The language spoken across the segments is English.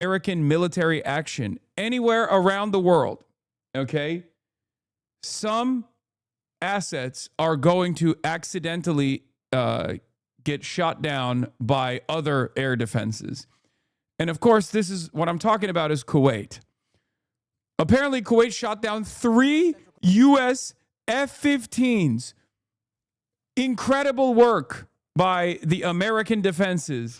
American military action anywhere around the world, okay, some assets are going to accidentally get shot down by other air defenses. And of course, this is what I'm talking about is Kuwait. Apparently, Kuwait shot down 3 U.S. F-15s. Incredible work by the American defenses.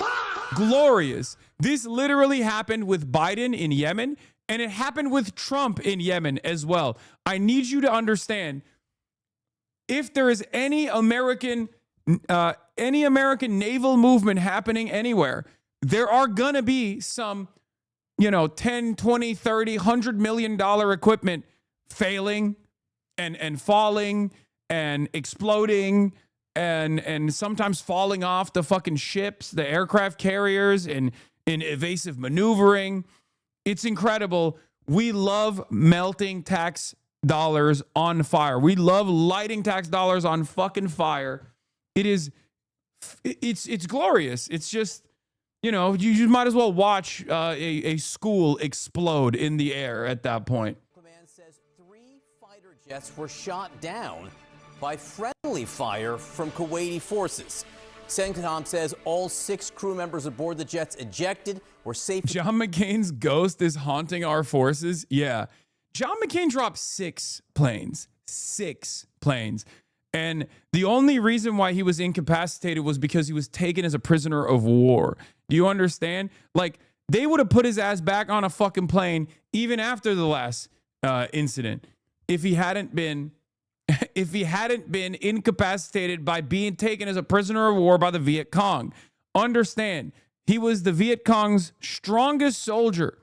Glorious. This literally happened with Biden in Yemen, and it happened with Trump in Yemen as well. I need you to understand, if there is any American naval movement happening anywhere, there are going to be some, 10, 20, 30, $100 million equipment failing and falling and exploding and sometimes falling off the fucking ships, the aircraft carriers, and in evasive maneuvering. It's incredible. We love melting tax dollars on fire. We love lighting tax dollars on fucking fire. It's glorious. It's just, you might as well watch a school explode in the air at that point. Command says 3 fighter jets were shot down by friendly fire from Kuwaiti forces. CENTCOM says all 6 crew members aboard the jets ejected were safe. John McCain's ghost is haunting our forces. Yeah. John McCain dropped 6 planes. 6 planes. And the only reason why he was incapacitated was because he was taken as a prisoner of war. Do you understand? Like, they would have put his ass back on a fucking plane even after the last incident if he hadn't been incapacitated by being taken as a prisoner of war by the Viet Cong. Understand, he was the Viet Cong's strongest soldier.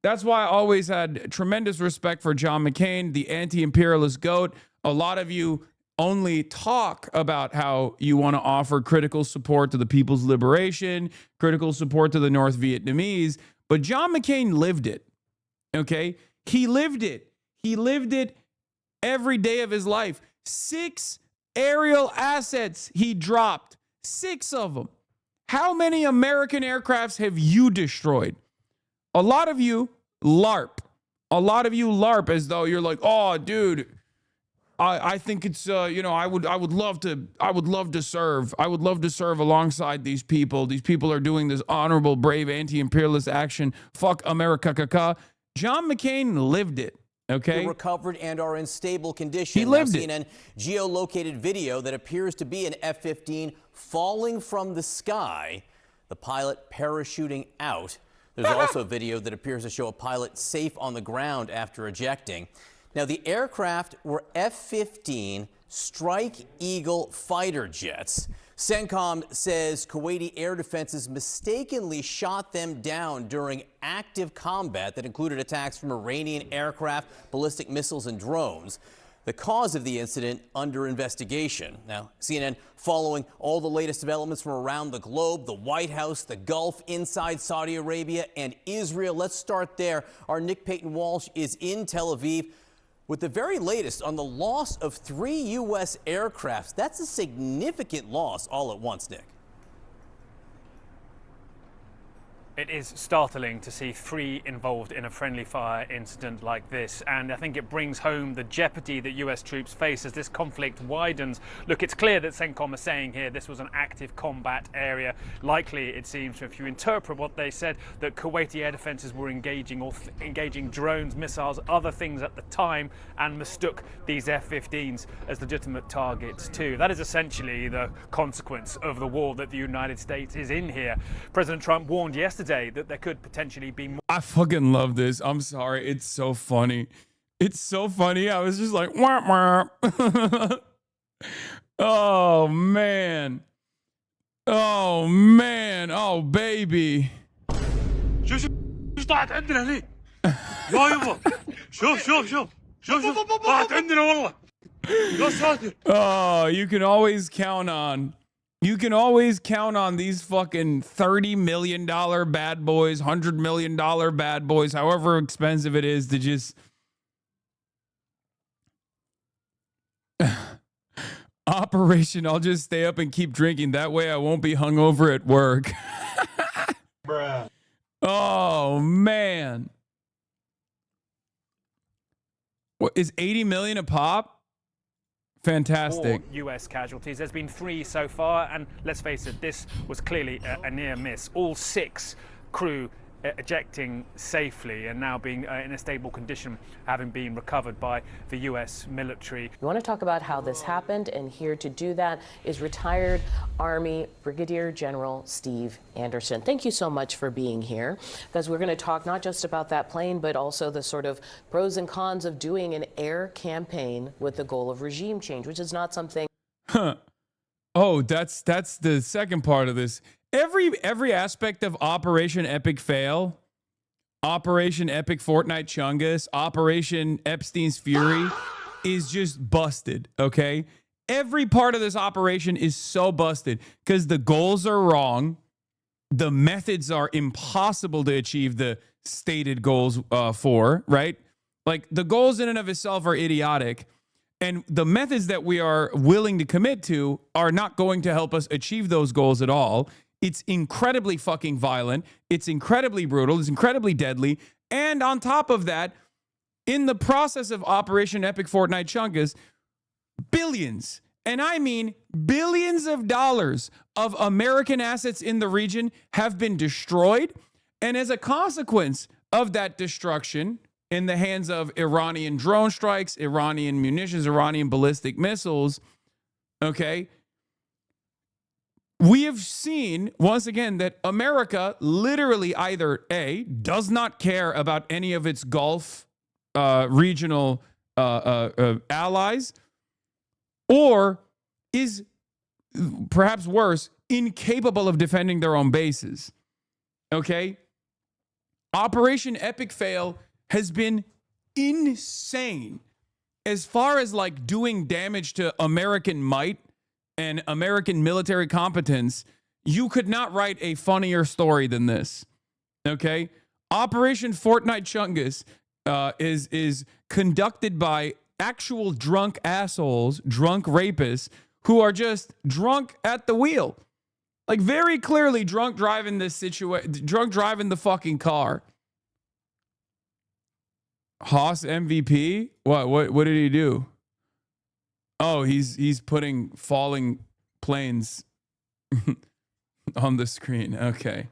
That's why I always had tremendous respect for John McCain, the anti-imperialist goat. A lot of you only talk about how you want to offer critical support to the people's liberation, critical support to the North Vietnamese, but John McCain lived it, okay? He lived it. He lived it every day of his life. 6 aerial assets he dropped. 6 of them. How many American aircrafts have you destroyed? A lot of you LARP. A lot of you LARP as though you're like, oh, dude, I think it's I would love to serve. I would love to serve alongside these people. These people are doing this honorable, brave, anti-imperialist action. Fuck America, caca. John McCain lived it. Okay. Recovered and are in stable condition. He lived it. CNN geolocated video that appears to be an F-15 falling from the sky. The pilot parachuting out. There's also video that appears to show a pilot safe on the ground after ejecting. Now, the aircraft were F-15 Strike Eagle fighter jets. CENTCOM says Kuwaiti air defenses mistakenly shot them down during active combat that included attacks from Iranian aircraft, ballistic missiles, and drones. The cause of the incident under investigation. Now, CNN following all the latest developments from around the globe, the White House, the Gulf, inside Saudi Arabia, and Israel. Let's start there. Our Nick Payton-Walsh is in Tel Aviv with the very latest on the loss of 3 U.S. aircrafts. That's a significant loss all at once, Nick. It is startling to see 3 involved in a friendly fire incident like this, and I think it brings home the jeopardy that US troops face as this conflict widens. Look, it's clear that CENTCOM is saying here this was an active combat area. Likely, it seems, if you interpret what they said, that Kuwaiti air defenses were engaging drones, missiles, other things at the time, and mistook these F-15s as legitimate targets too. That is essentially the consequence of the war that the United States is in here. President Trump warned yesterday that there could potentially be more. I fucking love this. I'm sorry. It's so funny. It's so funny. I was just like, wah, wah. Oh, man. Oh, man. Oh, baby. شوف طلعت عندنا هني يا يبا شوف طلعت عندنا والله يا ساتر. Oh, you can always count on these fucking $30 million bad boys, $100 million bad boys, however expensive it is to just Operation I'll just stay up and keep drinking. That way I won't be hungover at work. Bruh. Oh man. What is 80 million a pop? Fantastic. 4 US casualties. There's been 3 so far, and let's face it, this was clearly a near miss. All 6 crew ejecting safely and now being in a stable condition, having been recovered by the US military. We want to talk about how this happened, and here to do that is retired Army Brigadier General Steve Anderson. Thank you so much for being here, because we're going to talk not just about that plane, but also the sort of pros and cons of doing an air campaign with the goal of regime change, which is not something. Oh, that's the second part of this. Every aspect of Operation Epic Fail, Operation Epic Fortnite Chungus, Operation Epstein's Fury is just busted, okay? Every part of this operation is so busted because the goals are wrong. The methods are impossible to achieve the stated goals for, right? Like the goals in and of itself are idiotic. And the methods that we are willing to commit to are not going to help us achieve those goals at all. It's incredibly fucking violent. It's incredibly brutal. It's incredibly deadly. And on top of that, in the process of Operation Epic Fortnite Chungus, billions, and I mean billions of dollars of American assets in the region have been destroyed. And as a consequence of that destruction, in the hands of Iranian drone strikes, Iranian munitions, Iranian ballistic missiles, okay, we have seen, once again, that America literally either A, does not care about any of its Gulf regional allies, or is, perhaps worse, incapable of defending their own bases. Okay? Operation Epic Fail has been insane as far as like doing damage to American might and American military competence. You could not write a funnier story than this. Okay? Operation Fortnite Chungus is conducted by actual drunk assholes, drunk rapists who are just drunk at the wheel. Like very clearly drunk driving this drunk driving the fucking car. Haas MVP? What did he do? Oh, he's putting falling planes on the screen. Okay.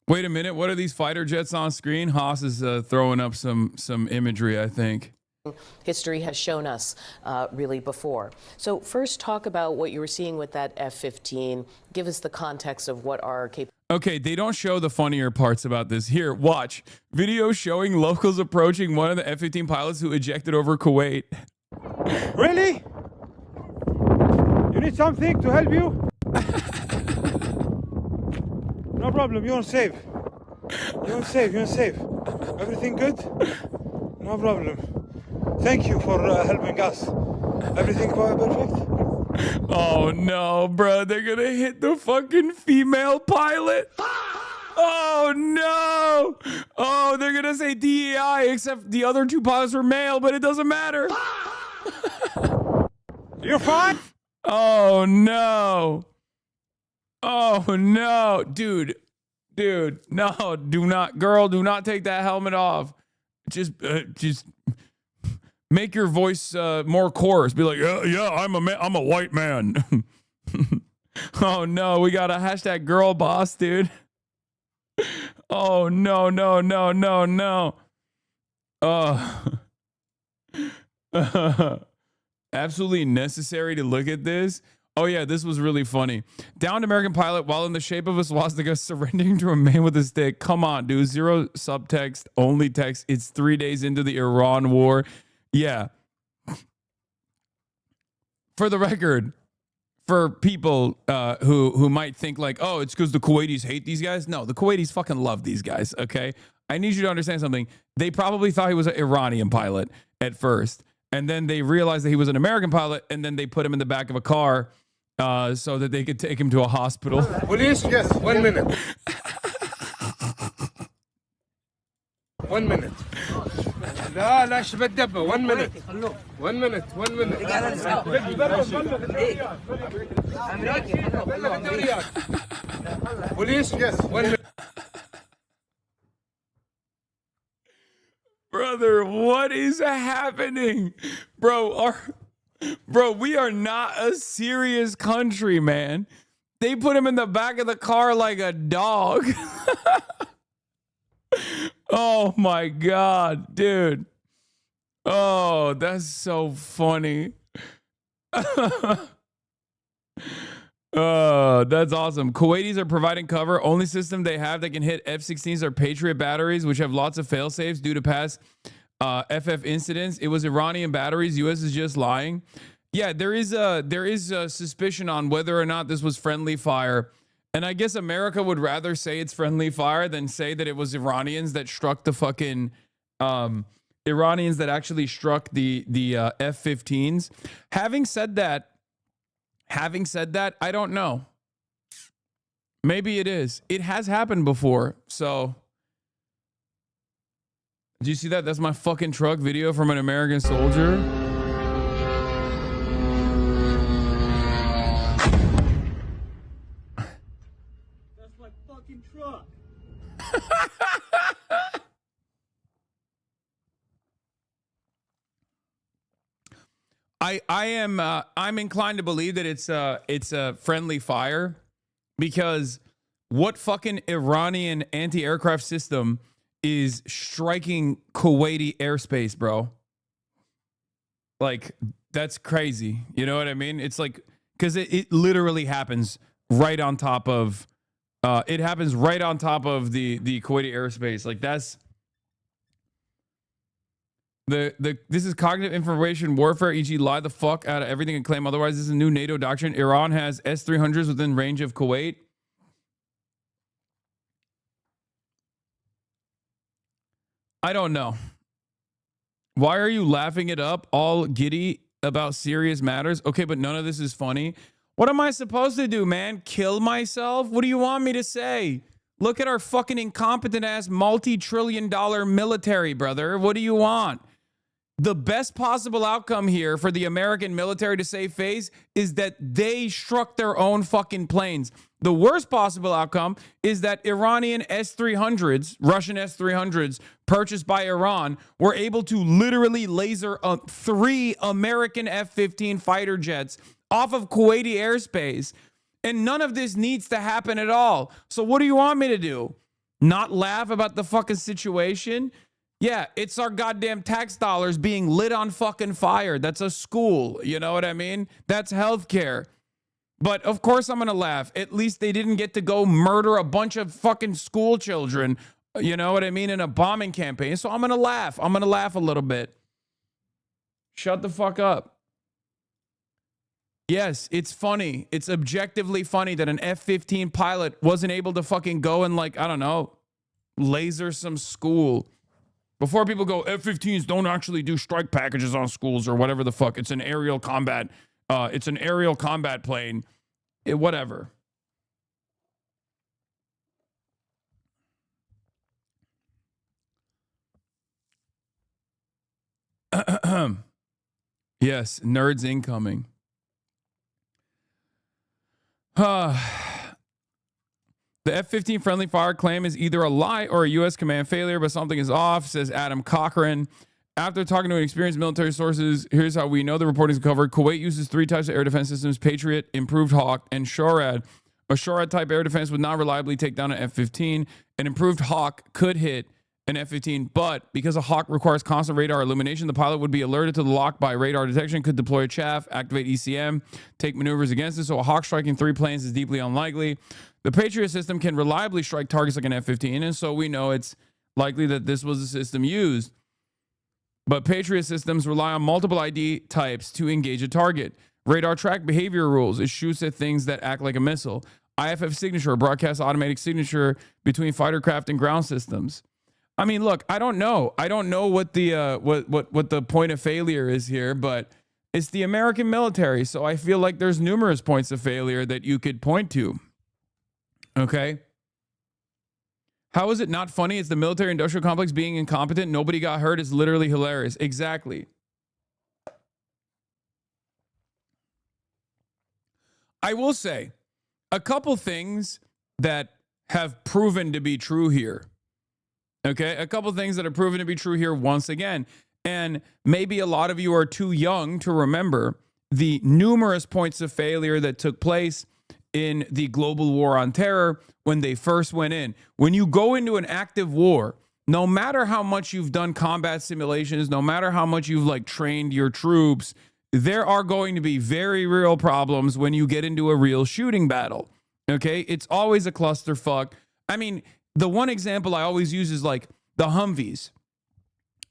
Wait a minute. What are these fighter jets on screen? Haas is throwing up some imagery, I think. History has shown us really before. So first, talk about what you were seeing with that F-15. Give us the context of what our capabilities. Okay, they don't show the funnier parts about this. Here, watch. Video showing locals approaching one of the F-15 pilots who ejected over Kuwait. Really? You need something to help you? No problem, you're safe. You're safe, you're safe. Everything good? No problem. Thank you for helping us. Everything perfect? Oh no, bro. They're gonna hit the fucking female pilot. Oh no. Oh, they're gonna say DEI, except the other 2 pilots were male, but it doesn't matter. You're fine? Oh no. Oh no. Dude, no, do not take that helmet off. Just make your voice more coarse. Be like, yeah, I'm a white man. Oh no, we got a hashtag girl boss, dude. Oh no. Absolutely necessary to look at this. Oh yeah, this was really funny. Downed American pilot while in the shape of a swastika surrendering to a man with a stick. Come on, dude. 0 subtext, only text. It's 3 days into the Iran war. Yeah. For the record, for people who might think like, oh, it's because the Kuwaitis hate these guys. No, the Kuwaitis fucking love these guys, okay? I need you to understand something. They probably thought he was an Iranian pilot at first. And then they realized that he was an American pilot, and then they put him in the back of a car so that they could take him to a hospital. Police? Yes, 1 minute. 1 minute. لا لا شبه الدبة 1 minute. 1 minute 1 minute. Police? Yes. 1 minute. Brother, what is happening? Bro, we are not a serious country, man. They put him in the back of the car like a dog. Oh my God, dude. Oh, that's so funny. That's awesome. Kuwaitis are providing cover. Only system they have that can hit F-16s are Patriot batteries, which have lots of fail-safes due to past FF incidents. It was Iranian batteries. U.S. is just lying. Yeah, there is a suspicion on whether or not this was friendly fire. And I guess America would rather say it's friendly fire than say that it was Iranians that struck the fucking Iranians that actually struck the F-15s. Having said that, I don't know. Maybe it is. It has happened before. So, do you see that? That's my fucking truck video from an American soldier. That's my fucking truck. I'm inclined to believe that it's a friendly fire, because what fucking Iranian anti-aircraft system is striking Kuwaiti airspace, bro? Like, that's crazy. You know what I mean? It's like, because it literally happens right on top of the Kuwaiti airspace. Like, that's this is cognitive information warfare, e.g. lie the fuck out of everything and claim otherwise. This is a new NATO doctrine. Iran has S-300s within range of Kuwait. I don't know. Why are you laughing it up all giddy about serious matters? Okay, but none of this is funny. What am I supposed to do, man? Kill myself? What do you want me to say? Look at our fucking incompetent ass multi-trillion-dollar military, brother. What do you want? The best possible outcome here for the American military to save face is that they struck their own fucking planes. The worst possible outcome is that Iranian S-300s, Russian S-300s purchased by Iran, were able to literally laser 3 American F-15 fighter jets off of Kuwaiti airspace. And none of this needs to happen at all. So what do you want me to do? Not laugh about the fucking situation? Yeah, it's our goddamn tax dollars being lit on fucking fire. That's a school. You know what I mean? That's healthcare. But of course I'm going to laugh. At least they didn't get to go murder a bunch of fucking school children. You know what I mean? In a bombing campaign. So I'm going to laugh. I'm going to laugh a little bit. Shut the fuck up. Yes, it's funny. It's objectively funny that an F-15 pilot wasn't able to fucking go and, like, I don't know, laser some school. Before people go, F-15s don't actually do strike packages on schools or whatever the fuck. It's an aerial combat. It's an aerial combat plane. Whatever. Yes, nerds incoming. The F-15 friendly fire claim is either a lie or a U.S. command failure, but something is off, says Adam Cochran. After talking to experienced military sources, here's how we know the reporting is covered. Kuwait uses 3 types of air defense systems: Patriot, Improved Hawk, and SHORAD. A SHORAD type air defense would not reliably take down an F-15. An Improved Hawk could hit an F-15, but because a Hawk requires constant radar illumination, the pilot would be alerted to the lock by radar detection, could deploy a chaff, activate ECM, take maneuvers against it. So a Hawk striking 3 planes is deeply unlikely. The Patriot system can reliably strike targets like an F-15, and so we know it's likely that this was the system used. But Patriot systems rely on multiple ID types to engage a target. Radar track behavior rules. It shoots at things that act like a missile. IFF signature, broadcast automatic signature between fighter craft and ground systems. I mean, look, I don't know. I don't know what the what the point of failure is here, but it's the American military, so I feel like there's numerous points of failure that you could point to. Okay? How is it not funny? It's the military industrial complex being incompetent. Nobody got hurt. It's literally hilarious. Exactly. I will say a couple things that have proven to be true here. Okay, a couple things that have proven to be true here once again. And maybe a lot of you are too young to remember the numerous points of failure that took place in the global war on terror when they first went in. When you go into an active war, no matter how much you've done combat simulations, no matter how much you've like trained your troops, there are going to be very real problems when you get into a real shooting battle. Okay, it's always a clusterfuck. I mean, the one example I always use is like the Humvees.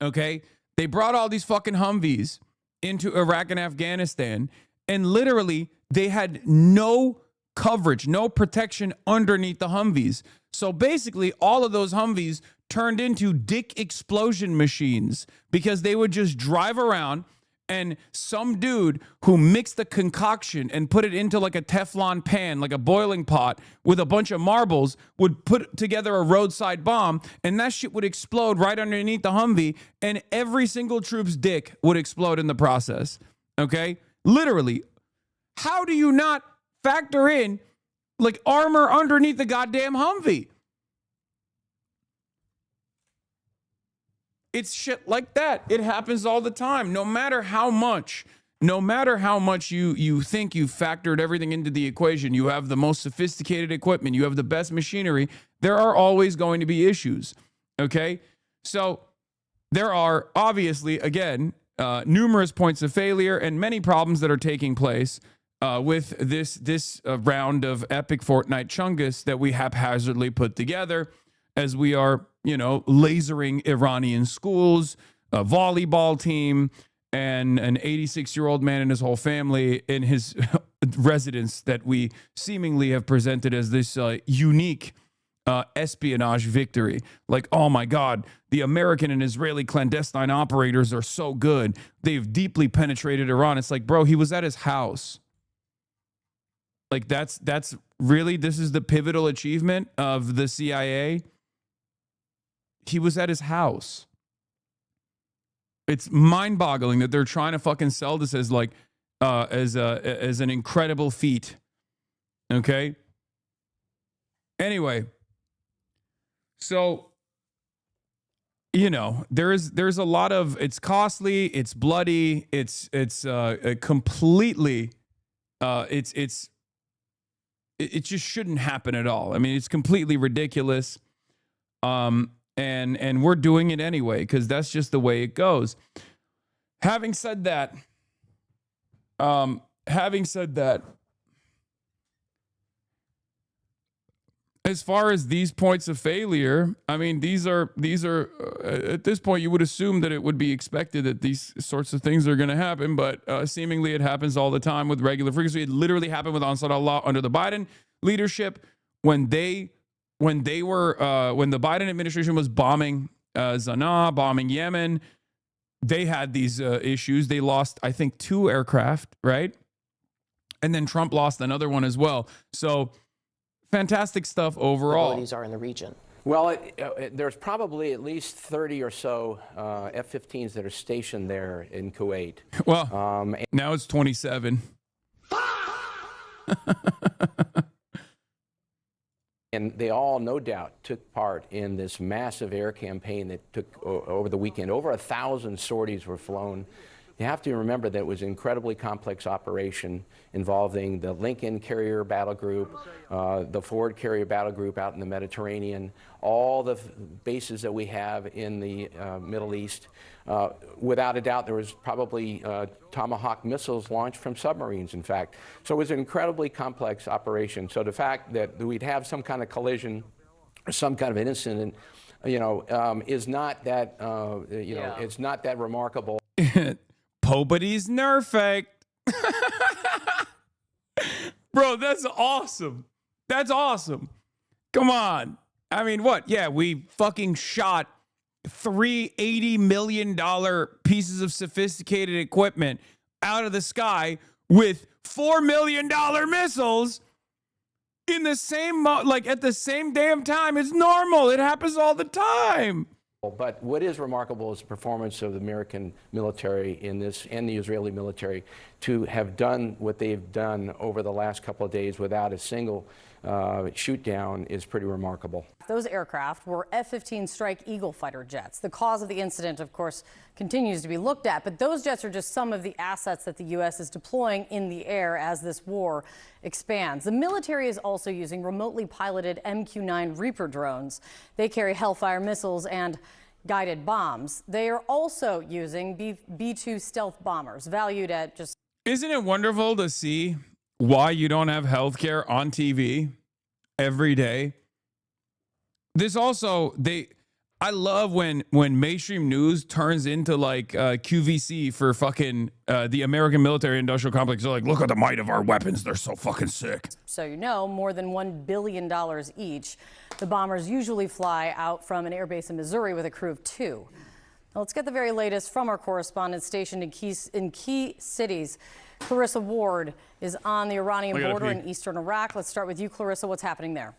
Okay, they brought all these fucking Humvees into Iraq and Afghanistan, and literally they had no coverage, no protection underneath the Humvees. So basically, all of those Humvees turned into dick explosion machines because they would just drive around. And some dude who mixed a concoction and put it into like a Teflon pan, like a boiling pot with a bunch of marbles, would put together a roadside bomb, and that shit would explode right underneath the Humvee, and every single troop's dick would explode in the process. Okay? Literally. How do you not factor in like armor underneath the goddamn Humvee? It's shit like that. It happens all the time. No matter how much you think you've factored everything into the equation, you have the most sophisticated equipment, you have the best machinery, there are always going to be issues. Okay? So there are obviously, again, numerous points of failure and many problems that are taking place with this round of epic Fortnite chungus that we haphazardly put together as we are, lasering Iranian schools, a volleyball team, and an 86-year-old man and his whole family in his residence that we seemingly have presented as this unique espionage victory. Like, oh my God, the American and Israeli clandestine operators are so good. They've deeply penetrated Iran. It's like, bro, he was at his house. Like, that's really, this is the pivotal achievement of the CIA. He was at his house. It's mind-boggling that they're trying to fucking sell this as like as an incredible feat. Okay. Anyway, so there's a lot of, it's costly, it's bloody, it's completely it just shouldn't happen at all. I mean, it's completely ridiculous. And we're doing it anyway because that's just the way it goes. Having said that, as far as these points of failure, I mean, these are at this point you would assume that it would be expected that these sorts of things are going to happen, but seemingly it happens all the time with regular frequency. It literally happened with Ansar Allah under the Biden leadership when the Biden administration was bombing Sana'a, bombing Yemen. They had these issues. They lost, I think, 2 aircraft, right? And then Trump lost another one as well. So fantastic stuff overall. Capabilities are in the region. Well, there's probably at least 30 or so F-15s that are stationed there in Kuwait. Well, now it's 27. And they all, no doubt, took part in this massive air campaign that took over the weekend. Over 1,000 sorties were flown. You have to remember that it was an incredibly complex operation involving the Lincoln Carrier Battle Group, the Ford Carrier Battle Group out in the Mediterranean, all the bases that we have in the Middle East. Without a doubt, there was probably Tomahawk missiles launched from submarines, in fact. So it was an incredibly complex operation. So the fact that we'd have some kind of collision or some kind of an incident, is not that, it's not that remarkable. Nobody's nerfect. Bro, that's awesome. That's awesome. Come on. I mean, what? Yeah, we fucking shot 3 $80 million pieces of sophisticated equipment out of the sky with $4 million missiles. in the same, like at the same damn time. It's normal. It happens all the time. But what is remarkable is the performance of the American military in this and the Israeli military to have done what they've done over the last couple of days without a single shoot down is pretty remarkable. Those aircraft were F-15 Strike Eagle fighter jets. The cause of the incident, of course, continues to be looked at, but those jets are just some of the assets that the U.S. is deploying in the air as this war expands. The military is also using remotely piloted MQ-9 Reaper drones. They carry Hellfire missiles and guided bombs. They are also using B-2 stealth bombers, valued at just... Isn't it wonderful to see why you don't have healthcare on TV every day? This also, I love when mainstream news turns into like QVC for fucking the American military industrial complex. They're like, look at the might of our weapons. They're so fucking sick. So you know, more than $1 billion each. The bombers usually fly out from an airbase in Missouri with a crew of 2. Now let's get the very latest from our correspondent stationed in key cities. Clarissa Ward is on the Iranian border in eastern Iraq. Let's start with you, Clarissa. What's happening there?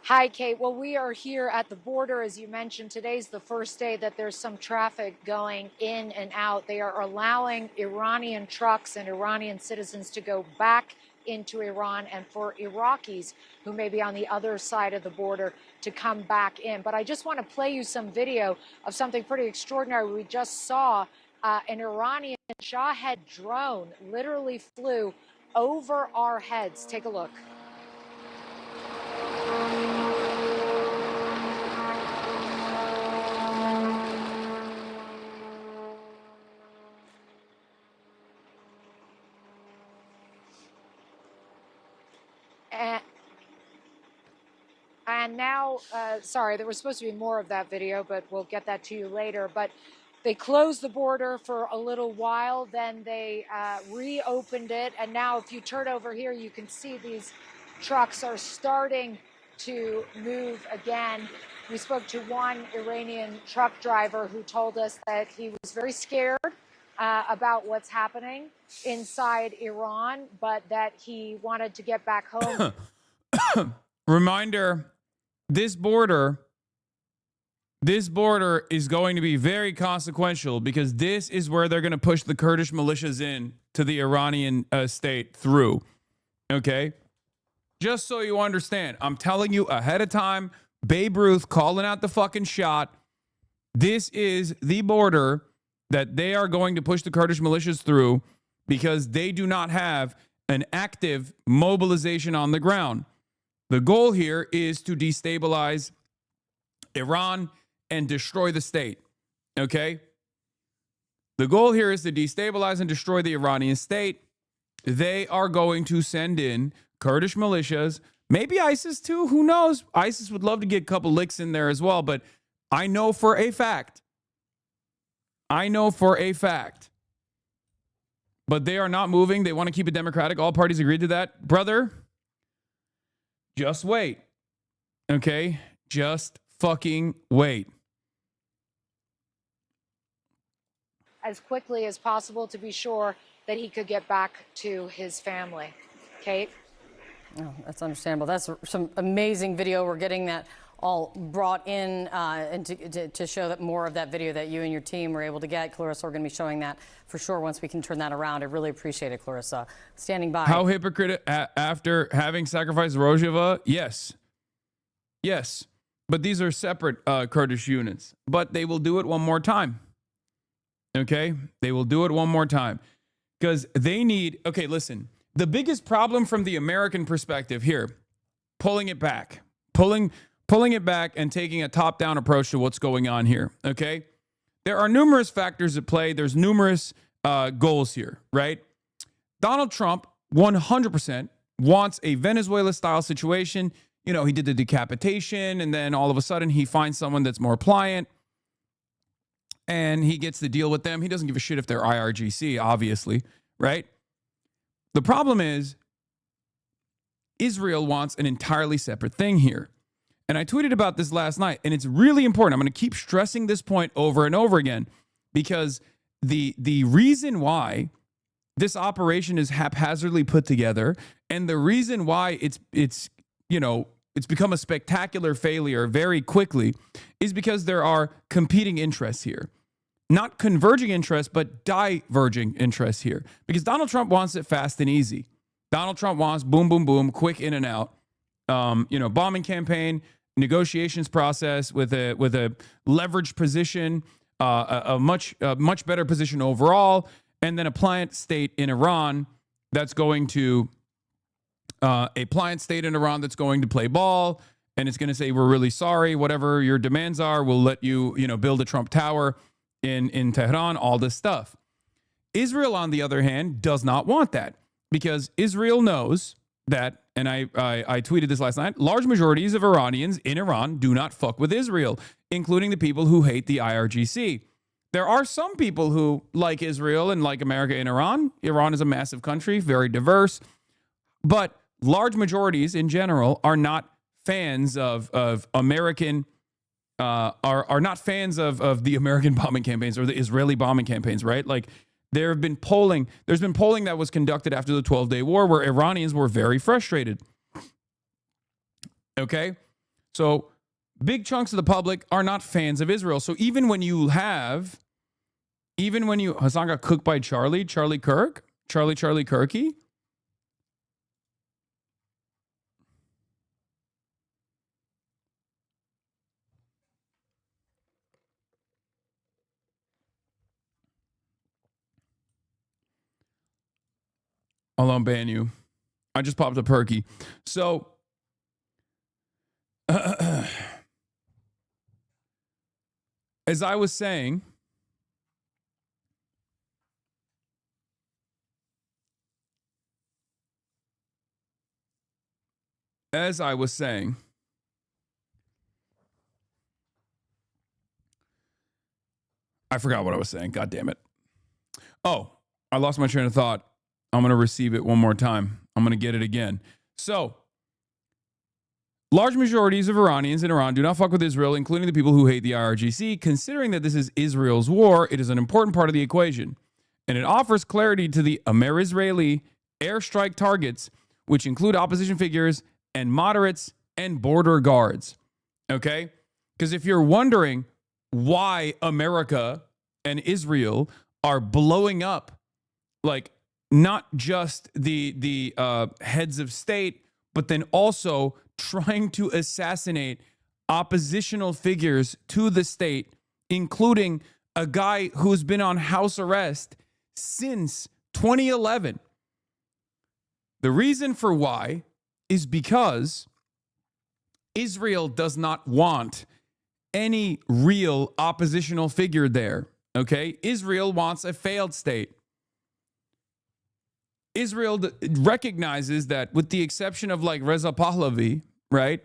Hi, Kate. Well, we are here at the border. As you mentioned, today's the first day that there's some traffic going in and out. They are allowing Iranian trucks and Iranian citizens to go back into Iran, and for Iraqis who may be on the other side of the border to come back in. But I just want to play you some video of something pretty extraordinary. We just saw an Iranian Shahed drone literally flew over our heads. Take a look. And now, sorry, there was supposed to be more of that video, but we'll get that to you later. But they closed the border for a little while, then they reopened it. And now if you turn over here, you can see these trucks are starting to move again. We spoke to one Iranian truck driver who told us that he was very scared about what's happening inside Iran, but that he wanted to get back home. Reminder, this border is going to be very consequential because this is where they're going to push the Kurdish militias in to the Iranian state through. Okay? Just so you understand, I'm telling you ahead of time, Babe Ruth calling out the fucking shot. This is the border that they are going to push the Kurdish militias through because they do not have an active mobilization on the ground. The goal here is to destabilize Iran and destroy the state, okay? The goal here is to destabilize and destroy the Iranian state. They are going to send in Kurdish militias, maybe ISIS too, who knows? ISIS would love to get a couple licks in there as well, but I know for a fact, but they are not moving. They want to keep it democratic. All parties agreed to that. Brother, just wait, okay? Just fucking wait. As quickly as possible to be sure that he could get back to his family. Kate? Oh, that's understandable. That's some amazing video. We're getting that all brought in and to show that more of that video that you and your team were able to get. Clarissa, we're going to be showing that for sure once we can turn that around. I really appreciate it, Clarissa. Standing by. How hypocrite after having sacrificed Rojava? Yes. Yes. But these are separate Kurdish units. But they will do it one more time. Okay? They will do it one more time. Because they need... Okay, listen. The biggest problem from the American perspective here, pulling it back. Pulling it back and taking a top-down approach to what's going on here, okay? There are numerous factors at play. There's numerous goals here, right? Donald Trump, 100%, wants a Venezuela-style situation. You know, he did the decapitation, and then all of a sudden he finds someone that's more pliant, and he gets to deal with them. He doesn't give a shit if they're IRGC, obviously, right? The problem is Israel wants an entirely separate thing here. And I tweeted about this last night, and it's really important. I'm going to keep stressing this point over and over again because the reason why this operation is haphazardly put together, and the reason why it's become a spectacular failure very quickly is because there are competing interests here. Not converging interests, but diverging interests here. Because Donald Trump wants it fast and easy. Donald Trump wants boom, boom, boom, quick in and out. Bombing campaign, negotiations process with a leveraged position, a much better position overall, and then a pliant state in Iran that's going to play ball, and it's going to say, we're really sorry, whatever your demands are, we'll let you, build a Trump Tower in Tehran, all this stuff. Israel, on the other hand, does not want that, because Israel knows that, and I tweeted this last night, large majorities of Iranians in Iran do not fuck with Israel, including the people who hate the IRGC. There are some people who like Israel and like America in Iran. Iran is a massive country, very diverse, but large majorities in general are not fans of American, are not fans of the American bombing campaigns or the Israeli bombing campaigns, right? Like, there's been polling that was conducted after the 12-day war where Iranians were very frustrated. Okay? So big chunks of the public are not fans of Israel. So even when Hassan got cooked by Charlie Kirky. I'll unban you. I just popped a perky. So, as I was saying, I forgot what I was saying. God damn it. Oh, I lost my train of thought. I'm going to receive it one more time. I'm going to get it again. So, large majorities of Iranians in Iran do not fuck with Israel, including the people who hate the IRGC. Considering that this is Israel's war, it is an important part of the equation. And it offers clarity to the Amer-Israeli airstrike targets, which include opposition figures and moderates and border guards. Okay? Because if you're wondering why America and Israel are blowing up, like, not just the heads of state, but then also trying to assassinate oppositional figures to the state, including a guy who's been on house arrest since 2011. The reason for why is because Israel does not want any real oppositional figure there, okay? Israel wants a failed state. Israel recognizes that, with the exception of like Reza Pahlavi, right,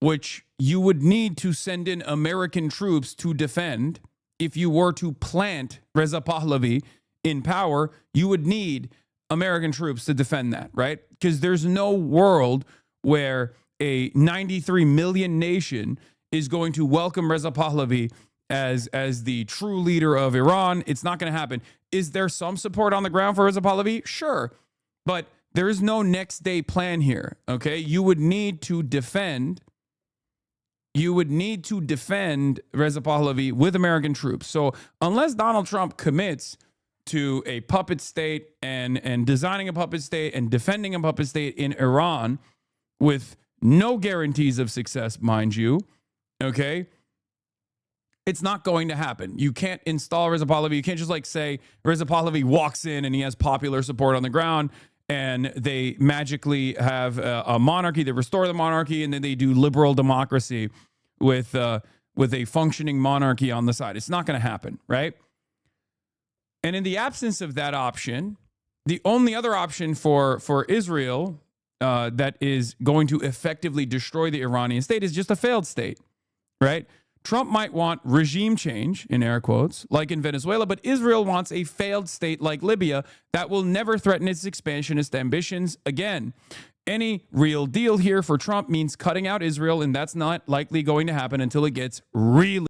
which you would need to send in American troops to defend. If you were to plant Reza Pahlavi in power, you would need American troops to defend that, right? Because there's no world where a 93 million nation is going to welcome Reza Pahlavi as the true leader of Iran. It's not going to happen. Is there some support on the ground for Reza Pahlavi? Sure. But there is no next day plan here. Okay. You would need to defend Reza Pahlavi with American troops. So unless Donald Trump commits to a puppet state and designing a puppet state and defending a puppet state in Iran with no guarantees of success, mind you, okay, it's not going to happen. You can't install Reza Pahlavi. You can't just like say Reza Pahlavi walks in and he has popular support on the ground and they magically have a monarchy. They restore the monarchy and then they do liberal democracy with a functioning monarchy on the side. It's not going to happen, right? And in the absence of that option, the only other option for Israel that is going to effectively destroy the Iranian state is just a failed state, right? Trump might want regime change, in air quotes, like in Venezuela, but Israel wants a failed state like Libya that will never threaten its expansionist ambitions again. Any real deal here for Trump means cutting out Israel, and that's not likely going to happen until it gets really